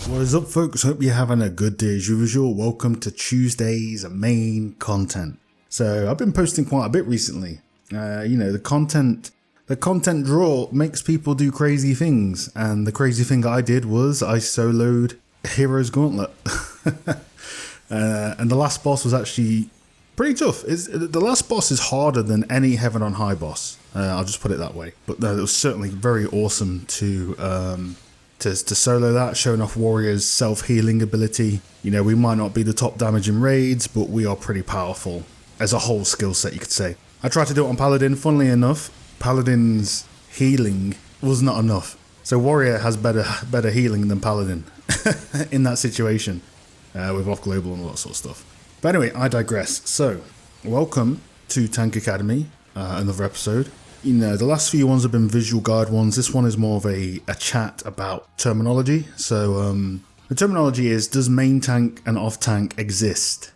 What is up, folks? Hope you're having a good day as usual. Welcome to Tuesday's main content. So I've been posting quite a bit recently. The content draw makes people do crazy things, and the crazy thing I did was I soloed Hero's Gauntlet. And the last boss was actually pretty tough. The last boss is harder than any Heaven on High boss. I'll just put it that way. But no, it was certainly very awesome to solo that, showing off Warrior's self-healing ability. You know, we might not be the top damage in raids, but we are pretty powerful as a whole skill set, you could say. I tried to do it on Paladin. Funnily enough, Paladin's healing was not enough. So Warrior has better healing than Paladin in that situation, with off global and all that sort of stuff. But anyway, I digress. So, welcome to Tank Academy, another episode. You know, the last few ones have been visual guide ones. This one is more of a chat about terminology. So, the terminology is, does main tank and off tank exist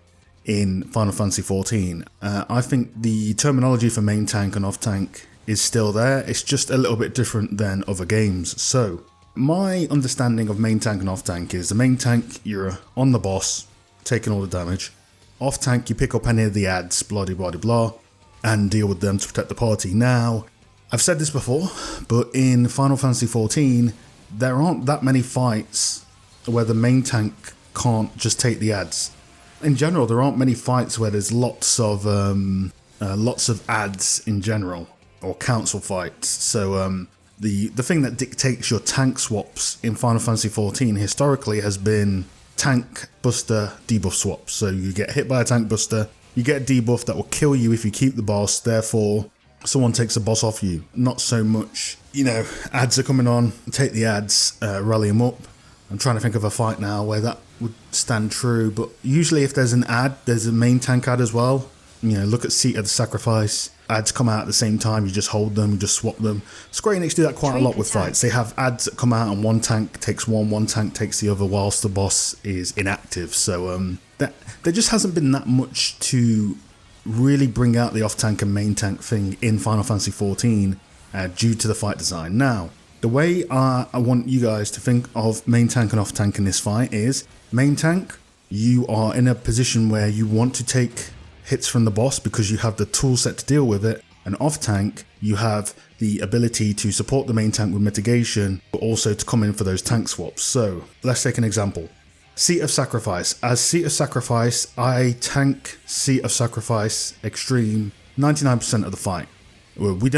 in Final Fantasy XIV? I think the terminology for main tank and off tank is still there. It's just a little bit different than other games. So, my understanding of main tank and off tank is the main tank, you're on the boss, taking all the damage. Off tank, you pick up any of the adds, blah blah blah blah, and deal with them to protect the party. Now, I've said this before, but in Final Fantasy XIV, there aren't that many fights where the main tank can't just take the adds. In general, there aren't many fights where there's lots of adds in general, or council fights. So the thing that dictates your tank swaps in Final Fantasy XIV historically has been tank buster debuff swaps. So you get hit by a tank buster, you get a debuff that will kill you if you keep the boss, therefore someone takes the boss off you. Not so much, adds are coming on, take the adds, rally them up. I'm trying to think of a fight now where that would stand true, but usually if there's an add, there's a main tank add as well. Look at Seat of the Sacrifice. Adds come out at the same time, you just hold them, you just swap them. Square Enix do that quite a lot with fights. They have adds that come out and one tank takes one tank takes the other whilst the boss is inactive. So there just hasn't been that much to really bring out the off-tank and main tank thing in Final Fantasy XIV due to the fight design. Now, the way I want you guys to think of main tank and off-tank in this fight is, main tank, you are in a position where you want to take hits from the boss because you have the tool set to deal with it, and off-tank, you have the ability to support the main tank with mitigation, but also to come in for those tank swaps. So, let's take an example. Seat of Sacrifice. As Seat of Sacrifice, I tank Seat of Sacrifice Extreme 99% of the fight. We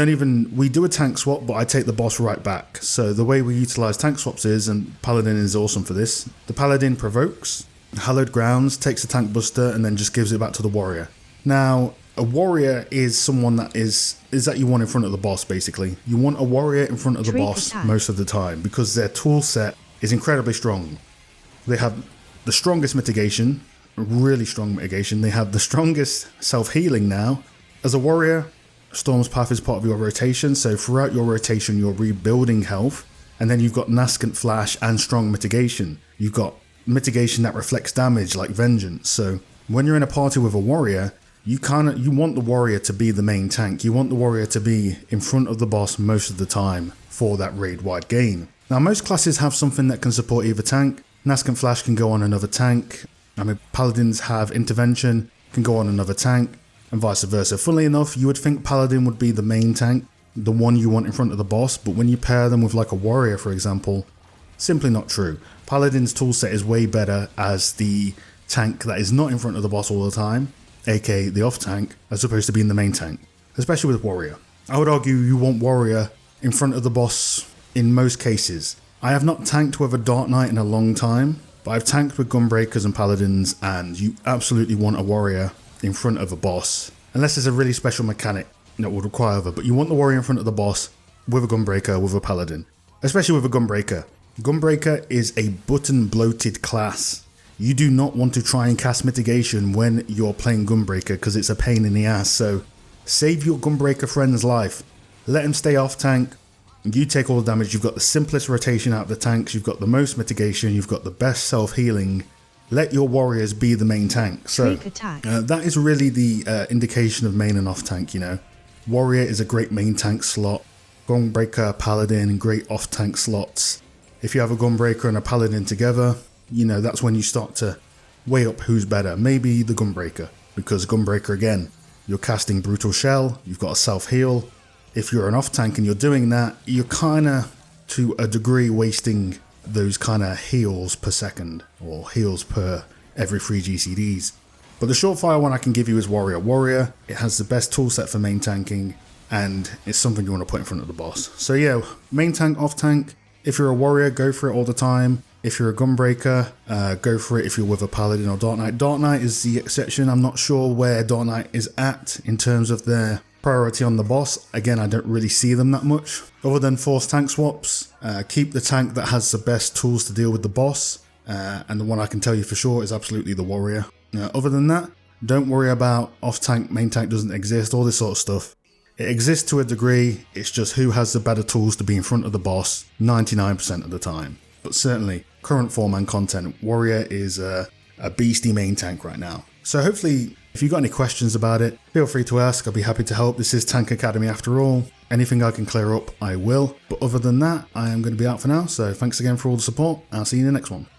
do a tank swap, but I take the boss right back. So the way we utilize tank swaps is, and Paladin is awesome for this, the Paladin provokes, Hallowed Grounds, takes a tank buster, and then just gives it back to the Warrior. Now, a Warrior is someone that is that you want in front of the boss, basically. You want a Warrior in front of the boss most of the time, because their tool set is incredibly strong. They have the strongest mitigation, really strong mitigation. They have the strongest self-healing now. As a Warrior, Storm's Path is part of your rotation, so throughout your rotation you're rebuilding health, and then you've got Nascent Flash and strong mitigation. You've got mitigation that reflects damage like Vengeance. So when you're in a party with a Warrior, you want the Warrior to be the main tank. You want the Warrior to be in front of the boss most of the time for that raid-wide gain. Now, most classes have something that can support either tank. Nascent Flash can go on another tank. Paladins have Intervention, can go on another tank, and vice versa. Funnily enough, you would think Paladin would be the main tank, the one you want in front of the boss, but when you pair them with like a Warrior, for example, simply not true. Paladin's toolset is way better as the tank that is not in front of the boss all the time, aka the off tank, as opposed to being the main tank, especially with Warrior. I would argue you want Warrior in front of the boss in most cases. I have not tanked with a Dark Knight in a long time, but I've tanked with Gunbreakers and Paladins, and you absolutely want a Warrior in front of a boss, unless there's a really special mechanic that would require it, but you want the Warrior in front of the boss with a Gunbreaker, with a Paladin, especially with a Gunbreaker. Gunbreaker is a button-bloated class. You do not want to try and cast mitigation when you're playing Gunbreaker because it's a pain in the ass, so save your Gunbreaker friend's life. Let him stay off tank. You take all the damage. You've got the simplest rotation out of the tanks. You've got the most mitigation. You've got the best self-healing. Let your warriors be the main tank. So that is really the indication of main and off tank, Warrior is a great main tank slot. Gunbreaker, Paladin, great off tank slots. If you have a Gunbreaker and a Paladin together, you know, that's when you start to weigh up who's better. Maybe the Gunbreaker, because Gunbreaker, again, you're casting Brutal Shell, you've got a self-heal. If you're an off-tank and you're doing that, you're kind of, to a degree, wasting those kind of heals per second, or heals per every 3 GCDs. But the short-fire one I can give you is Warrior. Warrior, it has the best toolset for main tanking, and it's something you want to put in front of the boss. So yeah, main tank, off-tank. If you're a Warrior, go for it all the time. If you're a Gunbreaker, go for it if you're with a Paladin or Dark Knight. Dark Knight is the exception. I'm not sure where Dark Knight is at in terms of their priority on the boss. Again, I don't really see them that much. Other than forced tank swaps, keep the tank that has the best tools to deal with the boss. And the one I can tell you for sure is absolutely the Warrior. Other than that, don't worry about off-tank, main tank doesn't exist, all this sort of stuff. It exists to a degree, it's just who has the better tools to be in front of the boss 99% of the time. But certainly, current 4-man content, Warrior is a beastie main tank right now. So hopefully, if you've got any questions about it, feel free to ask, I'll be happy to help. This is Tank Academy after all. Anything I can clear up, I will. But other than that, I am going to be out for now, so thanks again for all the support. I'll see you in the next one.